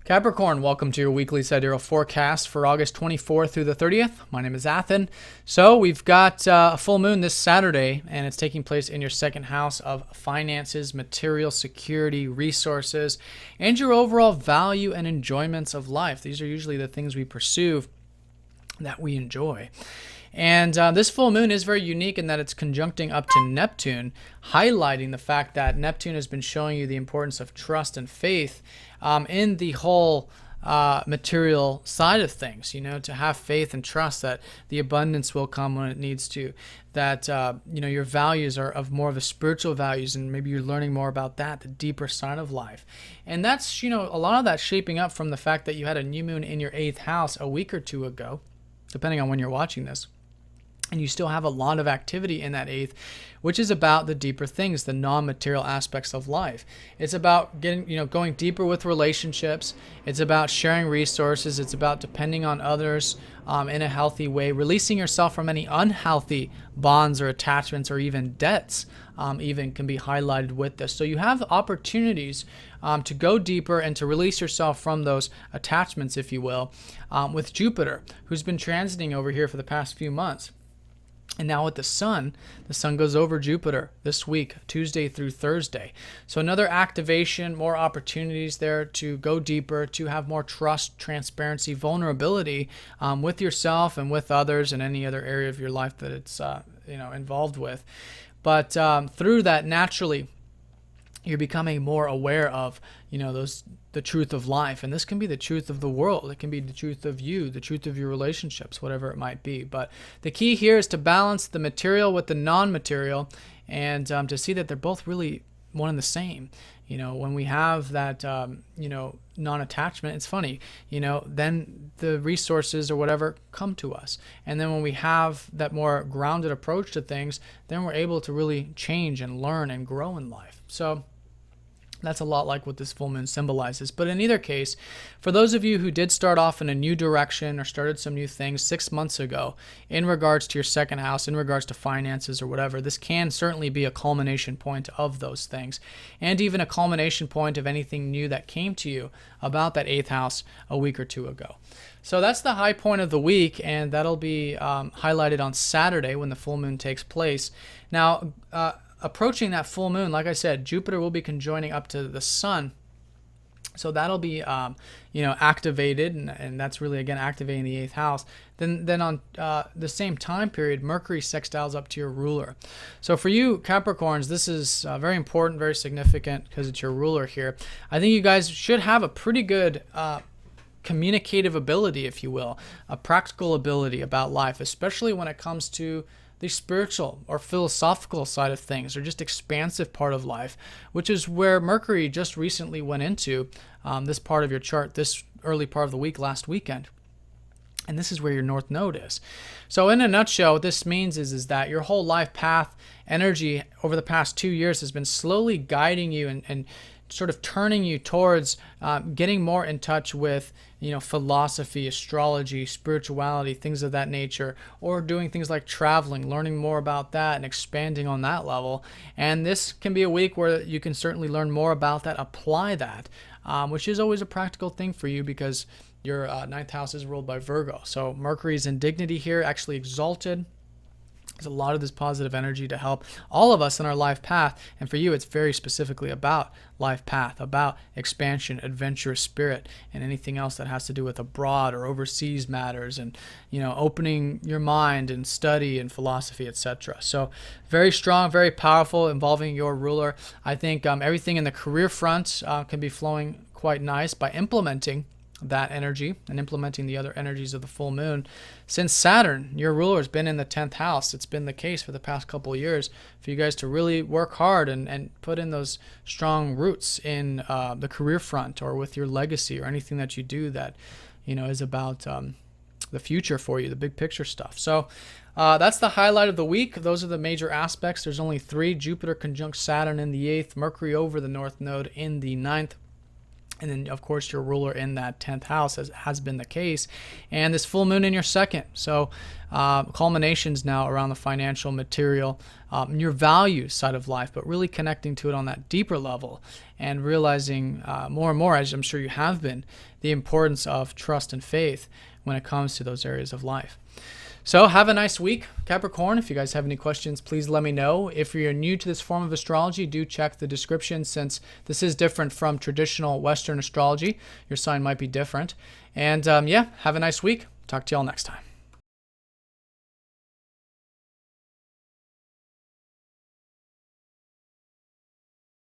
Capricorn, welcome to your weekly sidereal forecast for August 24th through the 30th. My name is Athen. So we've got a full moon this Saturday, and it's taking place in your second house of finances, material security, resources, and your overall value and enjoyments of life. These are usually the things we pursue that we enjoy. And this full moon is very unique in that it's conjuncting up to Neptune, highlighting the fact that Neptune has been showing you the importance of trust and faith in the whole material side of things, to have faith and trust that the abundance will come when it needs to, that, your values are of more of the spiritual values, and maybe you're learning more about that, the deeper side of life. And that's, a lot of that shaping up from the fact that you had a new moon in your 8th house a week or two ago, depending on when you're watching this. And you still have a lot of activity in that 8th, which is about the deeper things, the non-material aspects of life. It's about going deeper with relationships. It's about sharing resources. It's about depending on others in a healthy way, releasing yourself from any unhealthy bonds or attachments or even debts. Even can be highlighted with this. So you have opportunities to go deeper and to release yourself from those attachments, if you will, with Jupiter, who's been transiting over here for the past few months. And now with the sun goes over Jupiter this week, Tuesday through Thursday. So another activation, more opportunities there to go deeper, to have more trust, transparency, vulnerability with yourself and with others and any other area of your life that it's involved with. But through that, naturally, you're becoming more aware of, the truth of life. And this can be the truth of the world. It can be the truth of you, the truth of your relationships, whatever it might be. But the key here is to balance the material with the non-material and to see that they're both really one and the same. When we have that, non-attachment, it's funny, then the resources or whatever come to us. And then when we have that more grounded approach to things, then we're able to really change and learn and grow in life. So that's a lot like what this full moon symbolizes. But in either case, for those of you who did start off in a new direction or started some new things 6 months ago in regards to your second house, in regards to finances or whatever, this can certainly be a culmination point of those things, and even a culmination point of anything new that came to you about that 8th house a week or two ago. So that's the high point of the week, and that'll be highlighted on Saturday when the full moon takes place. Now, approaching that full moon, like I said, Jupiter will be conjoining up to the sun. So that'll be, activated, and that's really, again, activating the 8th house. Then on the same time period, Mercury sextiles up to your ruler. So for you Capricorns, this is very important, very significant because it's your ruler here. I think you guys should have a pretty good communicative ability, if you will, a practical ability about life, especially when it comes to the spiritual or philosophical side of things, or just expansive part of life, which is where Mercury just recently went into this part of your chart, this early part of the week, last weekend. And this is where your North Node is. So in a nutshell, what this means is that your whole life path energy over the past 2 years has been slowly guiding you and sort of turning you towards getting more in touch with, philosophy, astrology, spirituality, things of that nature, or doing things like traveling, learning more about that and expanding on that level. And this can be a week where you can certainly learn more about that, apply that, which is always a practical thing for you because your 9th house is ruled by Virgo. So Mercury is in dignity here, actually exalted. There's a lot of this positive energy to help all of us in our life path. And for you, it's very specifically about life path, about expansion, adventurous spirit, and anything else that has to do with abroad or overseas matters and, opening your mind and study and philosophy, etc. So very strong, very powerful, involving your ruler. I think everything in the career front can be flowing quite nice by implementing that energy and implementing the other energies of the full moon. Since Saturn, your ruler, has been in the 10th house, it's been the case for the past couple of years for you guys to really work hard and put in those strong roots in the career front or with your legacy or anything that you do that is about the future for you, the big picture stuff. So that's the highlight of the week. Those are the major aspects. There's only 3: Jupiter conjunct Saturn in the 8th, Mercury over the North Node in the 9th. And then, of course, your ruler in that 10th house has been the case. And this full moon in your second. So culminations now around the financial, material, your value side of life, but really connecting to it on that deeper level and realizing more and more, as I'm sure you have been, the importance of trust and faith when it comes to those areas of life. So have a nice week, Capricorn. If you guys have any questions, please let me know. If you're new to this form of astrology, do check the description, since this is different from traditional Western astrology. Your sign might be different. And yeah, have a nice week. Talk to y'all next time.